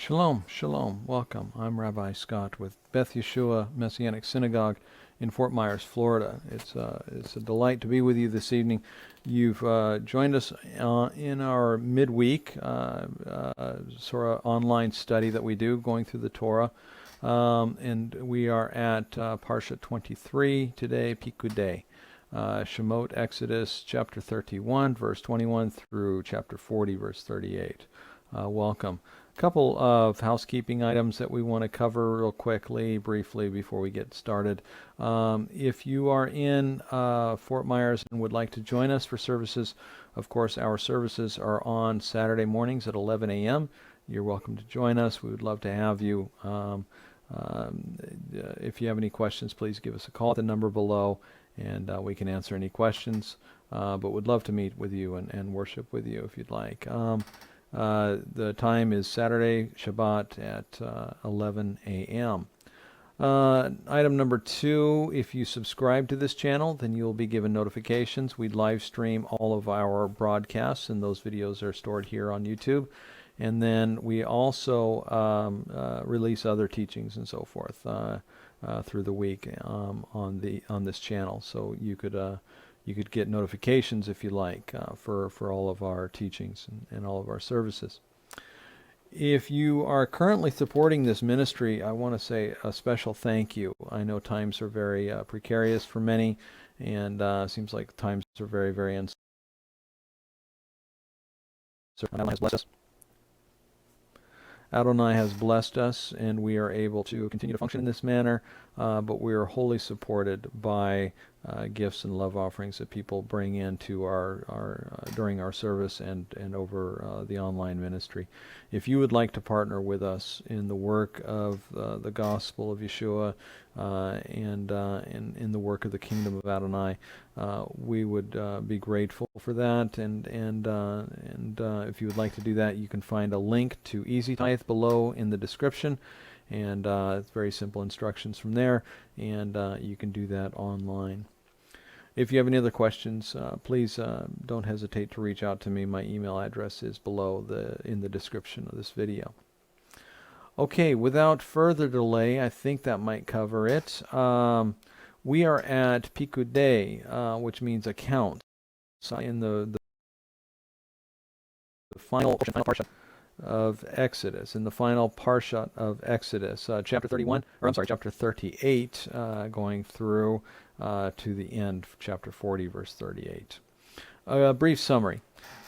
Shalom, shalom, welcome. I'm Rabbi Scott with Beth Yeshua Messianic Synagogue in Fort Myers, Florida. It's a delight to be with you this evening. You've joined us in our midweek sort of online study that we do, going through the Torah. And we are at Parsha 23 today, Pikudei. Shemot, Exodus, chapter 31, verse 21 through chapter 40, verse 38. Welcome. A couple of housekeeping items that we want to cover real quickly, briefly, before we get started. If you are in Fort Myers and would like to join us for services, of course, our services are on Saturday mornings at 11 a.m. You're welcome to join us. We would love to have you. If you have any questions, please give us a call at the number below, and we can answer any questions. But would love to meet with you and worship with you if you'd like. The time is Saturday, Shabbat at 11 a.m. Item number 2, if you subscribe to this channel, then you'll be given notifications. We live stream all of our broadcasts, and those videos are stored here on YouTube. And then we also release other teachings and so forth through the week on this channel. So you could get notifications if you like for all of our teachings and all of our services. If you are currently supporting this ministry, I want to say a special thank you. I know times are very precarious for many, and seems like times are very, very uncertain. Adonai has blessed us. Adonai has blessed us, and we are able to continue to function in this manner, but we are wholly supported by gifts and love offerings that people bring into our during our service and over the online ministry. If you would like to partner with us in the work of the gospel of Yeshua and in the work of the kingdom of Adonai, we would be grateful for that. And if you would like to do that, you can find a link to Easy Tithe below in the description. And it's very simple instructions from there, and you can do that online. If you have any other questions, please don't hesitate to reach out to me. My email address is below in the description of this video. Okay, without further delay, I think that might cover it. We are at Pikudei, which means account. So in the final parsha of Exodus, in the final parsha of Exodus, chapter 38, going through to the end, chapter 40, verse 38. A brief summary.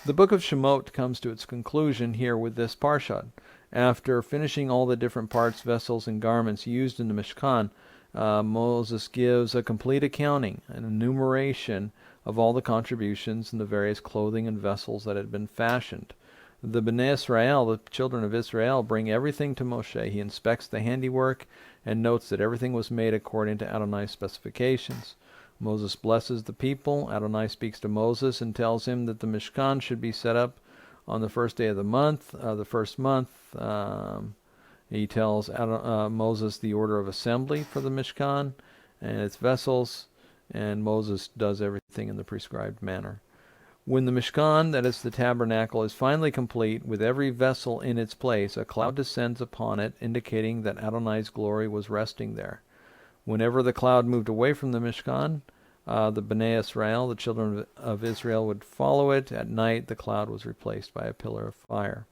The book of Shemot comes to its conclusion here with this parsha. After finishing all the different parts, vessels, and garments used in the Mishkan, Moses gives a complete accounting, an enumeration of all the contributions and the various clothing and vessels that had been fashioned. The Bnei Israel, the children of Israel, bring everything to Moshe. He inspects the handiwork and notes that everything was made according to Adonai's specifications. Moses blesses the people. Adonai speaks to Moses and tells him that the Mishkan should be set up on the first day of the first month. He tells Moses the order of assembly for the Mishkan and its vessels, and Moses does everything in the prescribed manner. When the Mishkan, that is the tabernacle, is finally complete, with every vessel in its place, a cloud descends upon it, indicating that Adonai's glory was resting there. Whenever the cloud moved away from the Mishkan, the Bnei Israel, the children of Israel, would follow it. At night, the cloud was replaced by a pillar of fire.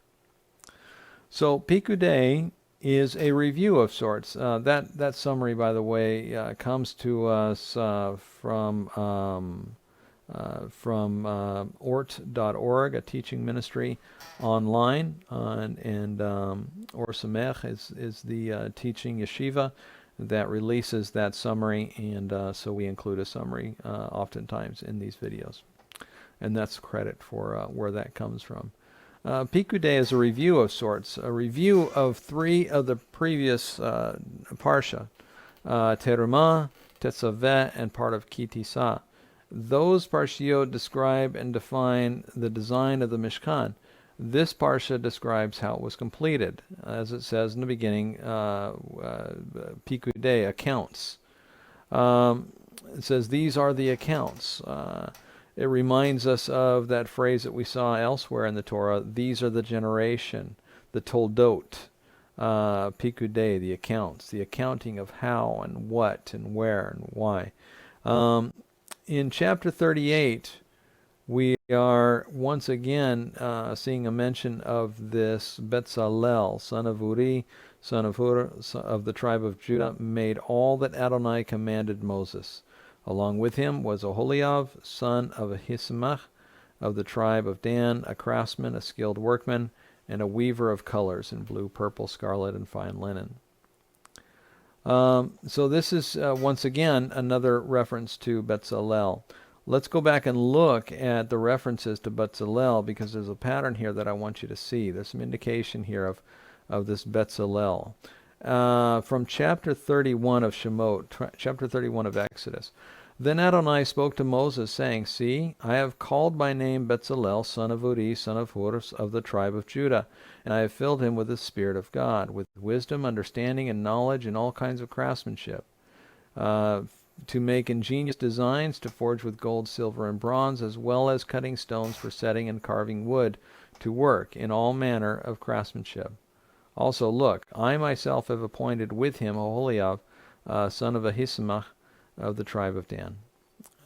So Pikudei is a review of sorts. That summary, by the way, comes to us from ort.org, a teaching ministry online, and Or Samech is the teaching yeshiva that releases that summary, and so we include a summary oftentimes in these videos, and that's credit for where that comes from. Pikudei is a review of sorts, a review of 3 of the previous parsha, Terumah, Tetzaveh, and part of Ki Tisa. Those parshiot describe and define the design of the Mishkan. This parsha describes how it was completed. As it says in the beginning, Pikudei, accounts. It says these are the accounts. It reminds us of that phrase that we saw elsewhere in the Torah, these are the generation, the toldot. Pikudei, the accounts, the accounting of how and what and where and why. In chapter 38, we are once again seeing a mention of this Betzalel, son of Uri, son of Hur, of the tribe of Judah, made all that Adonai commanded Moses. Along with him was Oholiab, son of Ahisamach, of the tribe of Dan, a craftsman, a skilled workman, and a weaver of colors in blue, purple, scarlet, and fine linen. So this is once again another reference to Betzalel. Let's go back and look at the references to Betzalel, because there's a pattern here that I want you to see. There's some indication here of this Betzalel. From chapter 31 of Shemot, chapter 31 of Exodus. Then Adonai spoke to Moses, saying, See, I have called by name Betzalel, son of Uri, son of Hur, of the tribe of Judah, and I have filled him with the Spirit of God, with wisdom, understanding, and knowledge, and all kinds of craftsmanship, to make ingenious designs, to forge with gold, silver, and bronze, as well as cutting stones for setting and carving wood, to work in all manner of craftsmanship. Also, look, I myself have appointed with him Oholiab, son of Ahisamach, of the tribe of Dan.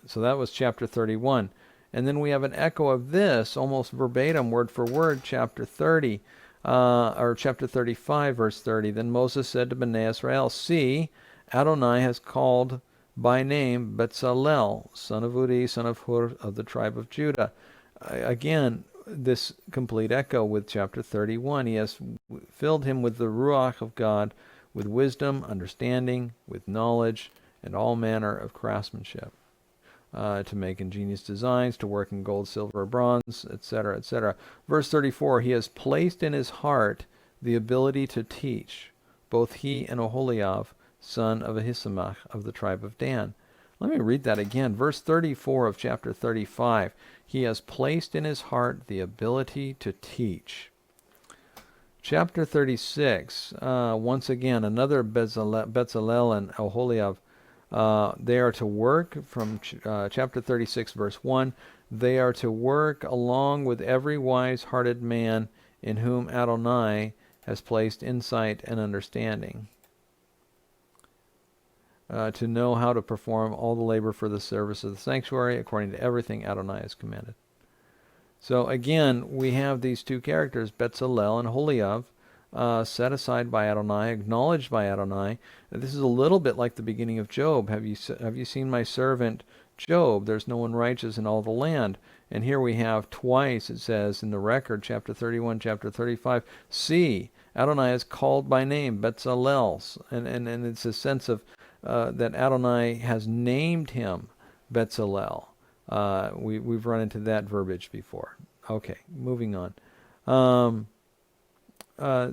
So that was chapter 31. And then we have an echo of this, almost verbatim, word for word, chapter 30, or chapter 35, verse 30. Then Moses said to Bnei Israel, See, Adonai has called by name Betzalel, son of Uri, son of Hur, of the tribe of Judah. Again, this complete echo with chapter 31. He has filled him with the Ruach of God, with wisdom, understanding, with knowledge, and all manner of craftsmanship, to make ingenious designs, to work in gold, silver, bronze, etc., etc. Verse 34, he has placed in his heart the ability to teach, both he and Oholiab, son of Ahisamach, of the tribe of Dan. Let me read that again. Verse 34 of chapter 35, he has placed in his heart the ability to teach. Chapter 36, once again, another Betzalel and Oholiab. They are to work, from chapter 36, verse 1, they are to work along with every wise-hearted man in whom Adonai has placed insight and understanding, to know how to perform all the labor for the service of the sanctuary according to everything Adonai has commanded. So again, we have these two characters, Betzalel and Oholiab, set aside by Adonai, acknowledged by Adonai. This is a little bit like the beginning of Job. Have you seen my servant Job? There's no one righteous in all the land. And here we have twice, it says in the record, chapter 31, chapter 35, See, Adonai is called by name, Betzalel. And it's a sense of that Adonai has named him Betzalel. We've run into that verbiage before. Okay, moving on.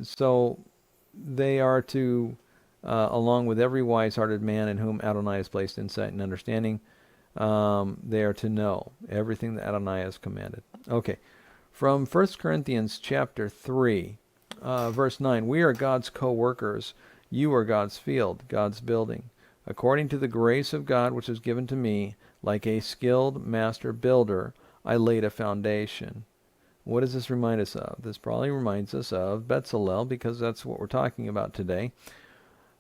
So they are to, along with every wise-hearted man in whom Adonai has placed insight and understanding, they are to know everything that Adonai has commanded. Okay, from 1 Corinthians chapter 3, verse 9, We are God's co-workers. You are God's field, God's building. According to the grace of God which is given to me, like a skilled master builder, I laid a foundation. What does this remind us of? This probably reminds us of Betzalel, because that's what we're talking about today.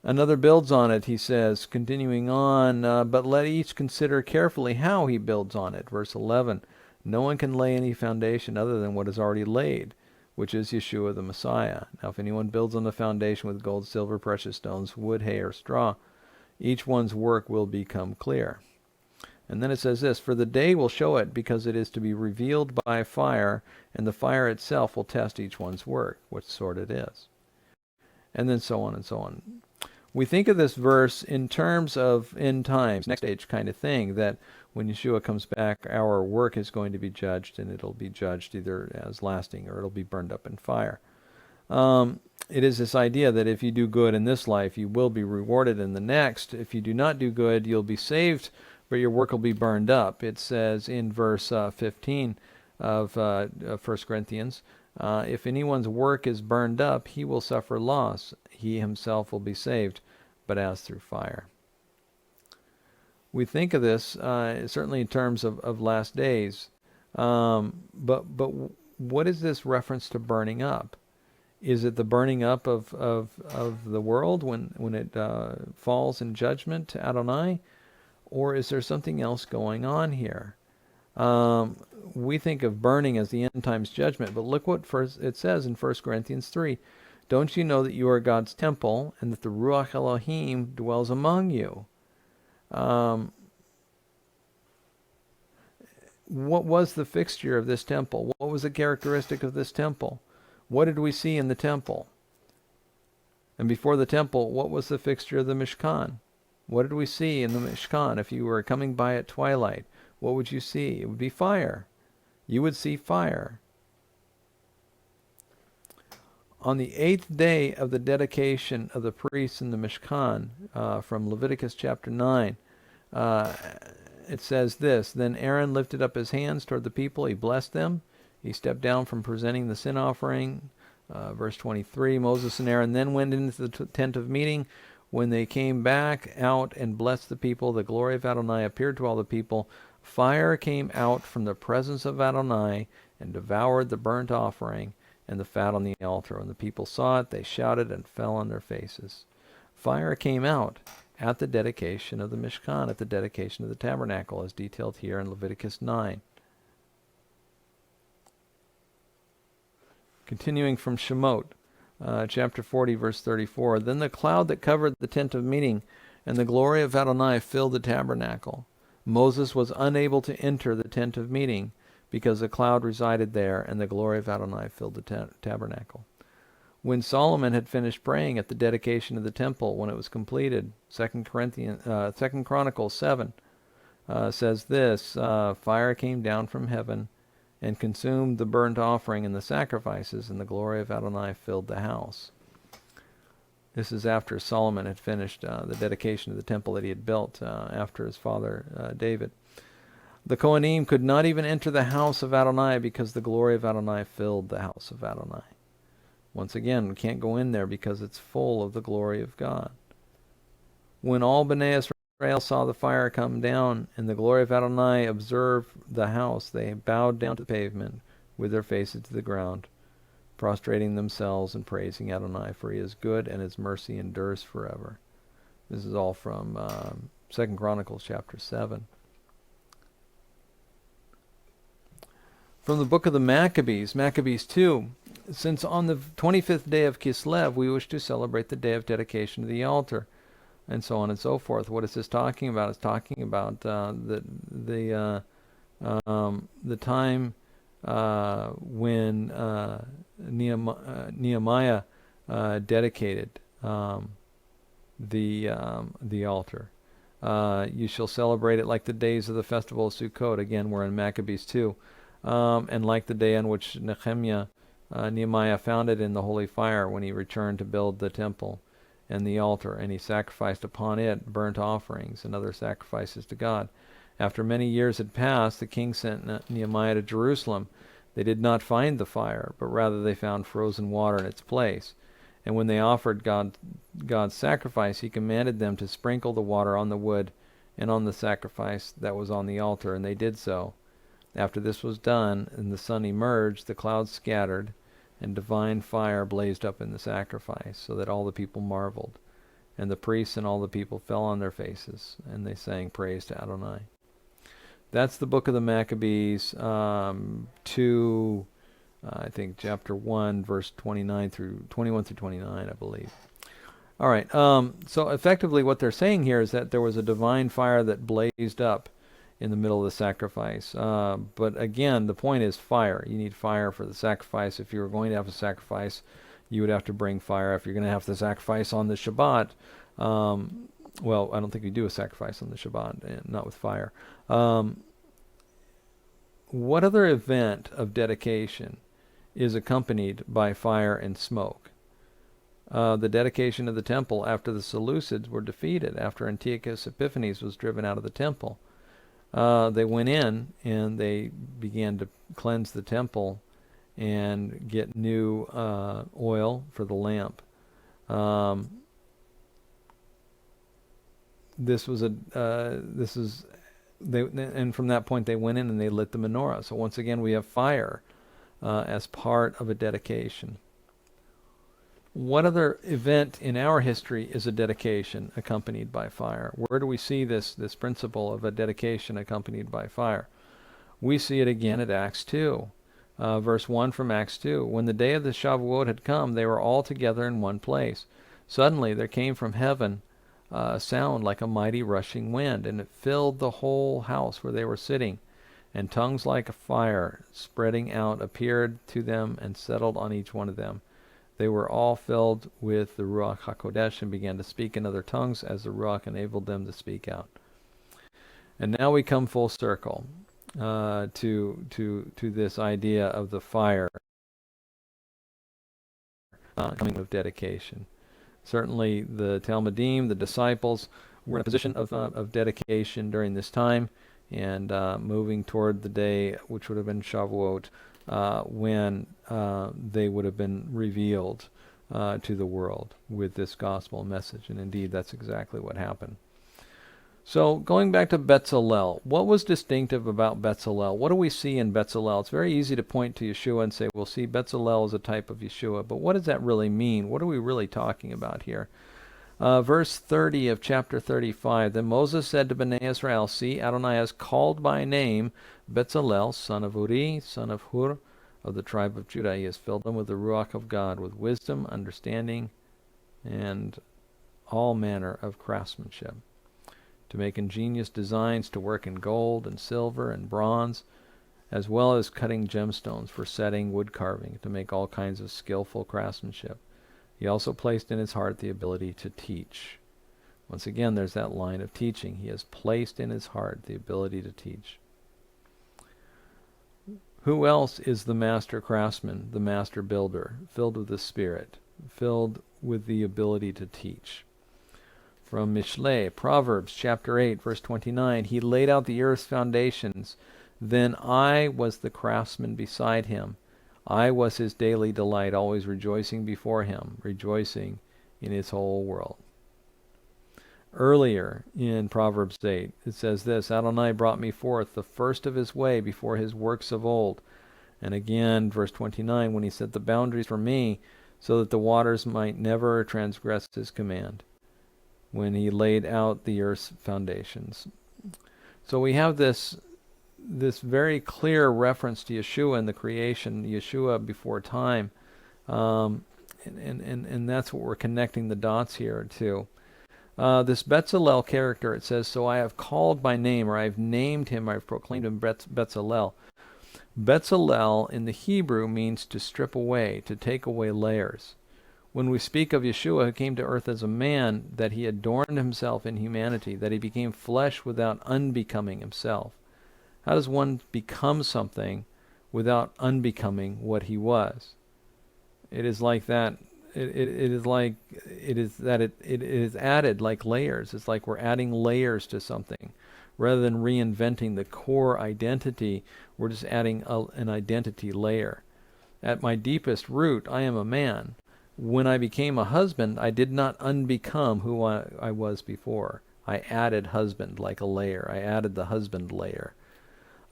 Another builds on it, he says, continuing on, but let each consider carefully how he builds on it. Verse 11, no one can lay any foundation other than what is already laid, which is Yeshua the Messiah. Now if anyone builds on the foundation with gold, silver, precious stones, wood, hay, or straw, each one's work will become clear. And then it says this, For the day will show it, because it is to be revealed by fire, and the fire itself will test each one's work, what sort it is. And then so on and so on. We think of this verse in terms of end times, next age kind of thing, that when Yeshua comes back, our work is going to be judged, and it'll be judged either as lasting or it'll be burned up in fire. It is this idea that if you do good in this life, you will be rewarded in the next. If you do not do good, you'll be saved, but your work will be burned up. It says in verse 15 of 1 Corinthians, if anyone's work is burned up, he will suffer loss. He himself will be saved, but as through fire. We think of this certainly in terms of last days, but what is this reference to burning up? Is it the burning up of the world when it falls in judgment to Adonai? Or is there something else going on here? We think of burning as the end times judgment, but look what it says in 1 Corinthians 3. Don't you know that you are God's temple and that the Ruach Elohim dwells among you? What was the fixture of this temple? What was the characteristic of this temple? What did we see in the temple? And before the temple, what was the fixture of the Mishkan? What did we see in the Mishkan? If you were coming by at twilight, what would you see? It would be fire. You would see fire. On the 8th day of the dedication of the priests in the Mishkan, from Leviticus chapter 9, it says this, Then Aaron lifted up his hands toward the people. He blessed them. He stepped down from presenting the sin offering. Verse 23, Moses and Aaron then went into the tent of meeting. When they came back out and blessed the people, the glory of Adonai appeared to all the people. Fire came out from the presence of Adonai and devoured the burnt offering and the fat on the altar. When the people saw it, they shouted and fell on their faces. Fire came out at the dedication of the Mishkan, at the dedication of the tabernacle, as detailed here in Leviticus 9. Continuing from Shemot, chapter 40, verse 34. Then the cloud that covered the tent of meeting and the glory of Adonai filled the tabernacle. Moses was unable to enter the tent of meeting because the cloud resided there and the glory of Adonai filled the tabernacle. When Solomon had finished praying at the dedication of the temple, when it was completed, 2 Chronicles 7 says this, Fire came down from heaven and consumed the burnt offering and the sacrifices, and the glory of Adonai filled the house. This is after Solomon had finished the dedication of the temple that he had built after his father David. The Kohanim could not even enter the house of Adonai because the glory of Adonai filled the house of Adonai. Once again, we can't go in there because it's full of the glory of God. When all Bnei Israel saw the fire come down and the glory of Adonai observed the house, they bowed down to the pavement with their faces to the ground, prostrating themselves and praising Adonai, for he is good and his mercy endures forever. This is all from 2 Chronicles chapter 7. From the book of the Maccabees, Maccabees 2, since on the 25th day of Kislev we wish to celebrate the day of dedication to the altar, and so on and so forth. What is this talking about? It's talking about the time when Nehemiah dedicated the altar. You shall celebrate it like the days of the festival of Sukkot. Again, we're in Maccabees 2. And like the day on which Nehemiah founded in the holy fire when he returned to build the temple and the altar, and he sacrificed upon it burnt offerings and other sacrifices to God. After many years had passed, the king sent Nehemiah to Jerusalem. They did not find the fire, but rather they found frozen water in its place. And when they offered God's sacrifice, he commanded them to sprinkle the water on the wood and on the sacrifice that was on the altar, and they did so. After this was done, and the sun emerged, the clouds scattered, and divine fire blazed up in the sacrifice, so that all the people marveled. And the priests and all the people fell on their faces, and they sang praise to Adonai. That's the book of the Maccabees, to, I think, chapter 1, verse 21 through 29, I believe. All right, so effectively what they're saying here is that there was a divine fire that blazed up in the middle of the sacrifice. But again, the point is fire. You need fire for the sacrifice. If you were going to have a sacrifice, you would have to bring fire. If you're going to have the sacrifice on the Shabbat, well, I don't think we do a sacrifice on the Shabbat, not with fire. What other event of dedication is accompanied by fire and smoke? The dedication of the temple after the Seleucids were defeated, after Antiochus Epiphanes was driven out of the temple. They went in and they began to cleanse the temple and get new oil for the lamp. And from that point they went in and they lit the menorah. So once again we have fire as part of a dedication. What other event in our history is a dedication accompanied by fire? Where do we see this principle of a dedication accompanied by fire? We see it again at Acts 2. Verse 1 from Acts 2. When the day of the Shavuot had come, they were all together in one place. Suddenly there came from heaven a sound like a mighty rushing wind, and it filled the whole house where they were sitting. And tongues like a fire spreading out appeared to them and settled on each one of them. They were all filled with the Ruach HaKodesh and began to speak in other tongues as the Ruach enabled them to speak out. And now we come full circle to this idea of the fire coming with dedication. Certainly the Talmudim, the disciples, were in a position of dedication during this time, and moving toward the day which would have been Shavuot, when they would have been revealed to the world with this gospel message. And indeed, that's exactly what happened. So going back to Betzalel, what was distinctive about Betzalel? What do we see in Betzalel? It's very easy to point to Yeshua and say, we'll see Betzalel as a type of Yeshua, but what does that really mean? What are we really talking about here? Verse 30 of chapter 35, Then Moses said to Bnei Israel, See, Adonai has called by name Betzalel, son of Uri, son of Hur, of the tribe of Judah. He has filled them with the Ruach of God, with wisdom, understanding, and all manner of craftsmanship, to make ingenious designs, to work in gold and silver and bronze, as well as cutting gemstones for setting, wood carving, to make all kinds of skillful craftsmanship. He also placed in his heart the ability to teach. Once again, there's that line of teaching. He has placed in his heart the ability to teach. Who else is the master craftsman, the master builder, filled with the Spirit, filled with the ability to teach? From Mishlei, Proverbs chapter 8, verse 29, He laid out the earth's foundations. Then I was the craftsman beside him. I was his daily delight, always rejoicing before him, rejoicing in his whole world. Earlier in Proverbs 8, it says this, Adonai brought me forth, the first of his way, before his works of old. And again, verse 29, when he set the boundaries for me, so that the waters might never transgress his command, when he laid out the earth's foundations. So we have this very clear reference to Yeshua in the creation, Yeshua before time, and that's what we're connecting the dots here to. This Betzalel character, it says, so I have called by name, or I've named him, I've proclaimed him Betzalel. Betzalel in the Hebrew means to strip away, to take away layers. When we speak of Yeshua who came to earth as a man, that he adorned himself in humanity, that he became flesh without unbecoming himself. How does one become something without unbecoming what he was? It is like that. It is added like layers. It's like we're adding layers to something. Rather than reinventing the core identity, we're just adding an identity layer. At my deepest root, I am a man. When I became a husband, I did not unbecome who I was before. I added husband like a layer. I added the husband layer.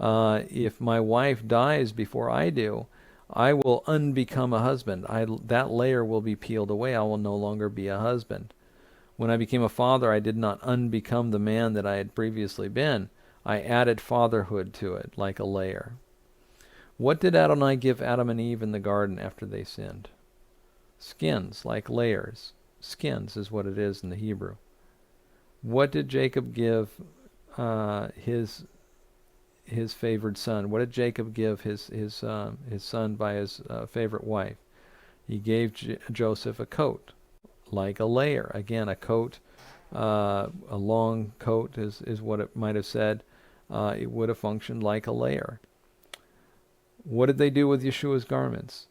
If my wife dies before I do, I will unbecome a husband. That layer will be peeled away. I will no longer be a husband. When I became a father, I did not unbecome the man that I had previously been. I added fatherhood to it like a layer. What did Adonai give Adam and Eve in the garden after they sinned? Skins, like layers. Skins is what it is in the Hebrew. What did Jacob give his favored son? What did Jacob give his son by his favorite wife? He gave Joseph a coat, like a layer. Again, a coat, a long coat is what it might have said. It would have functioned like a layer. What did they do with Yeshua's garments?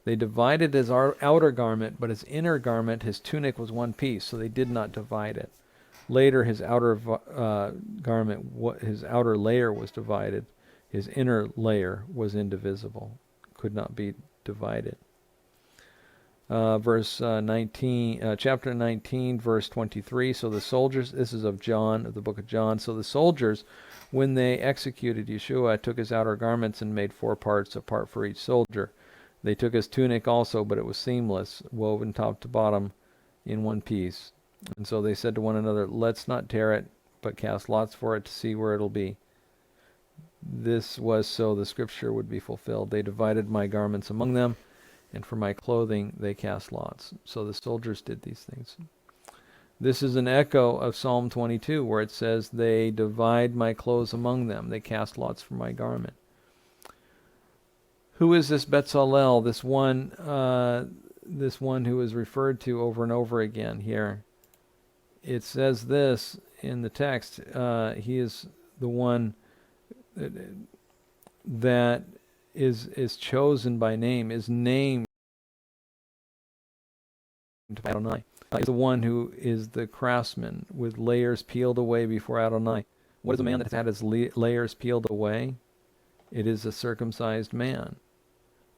They divided his outer garment, but his inner garment, his tunic, was one piece, so they did not divide it. Later, his outer garment, his outer layer was divided. His inner layer was indivisible, could not be divided. Chapter 19, verse 23. So the soldiers, this is of John, of the book of John. So the soldiers, when they executed Yeshua, took his outer garments and made 4 parts, a part for each soldier. They took his tunic also, but it was seamless, woven top to bottom in one piece. And so they said to one another, let's not tear it, but cast lots for it to see where it'll be. This was so the scripture would be fulfilled. They divided my garments among them, and for my clothing they cast lots. So the soldiers did these things. This is an echo of Psalm 22, where it says, they divide my clothes among them. They cast lots for my garment. Who is this Betzalel, this one who is referred to over and over again here? It says this in the text. He is the one that is chosen by name, is named by Adonai. Is the one who is the craftsman with layers peeled away before Adonai. What is a man that has had his layers peeled away? It is a circumcised man,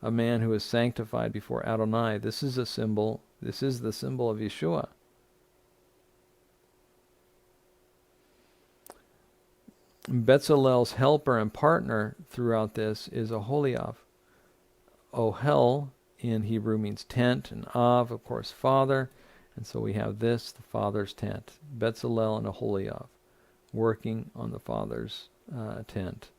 a man who is sanctified before Adonai. This is a symbol. This is the symbol of Yeshua. Betzalel's helper and partner throughout this is Oholiav. Ohel in Hebrew means tent, and Av, of course, father. And so we have this, the father's tent. Betzalel and Oholiav working on the father's tent.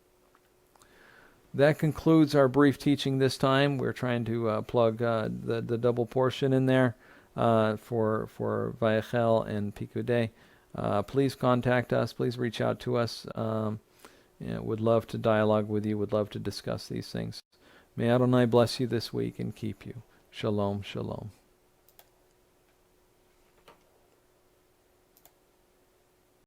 That concludes our brief teaching this time. We're trying to plug the double portion in there for Vayachel and Pikudei. Please contact us. Please reach out to us. Would love to dialogue with you. Would love to discuss these things. May Adonai bless you this week and keep you. Shalom, shalom.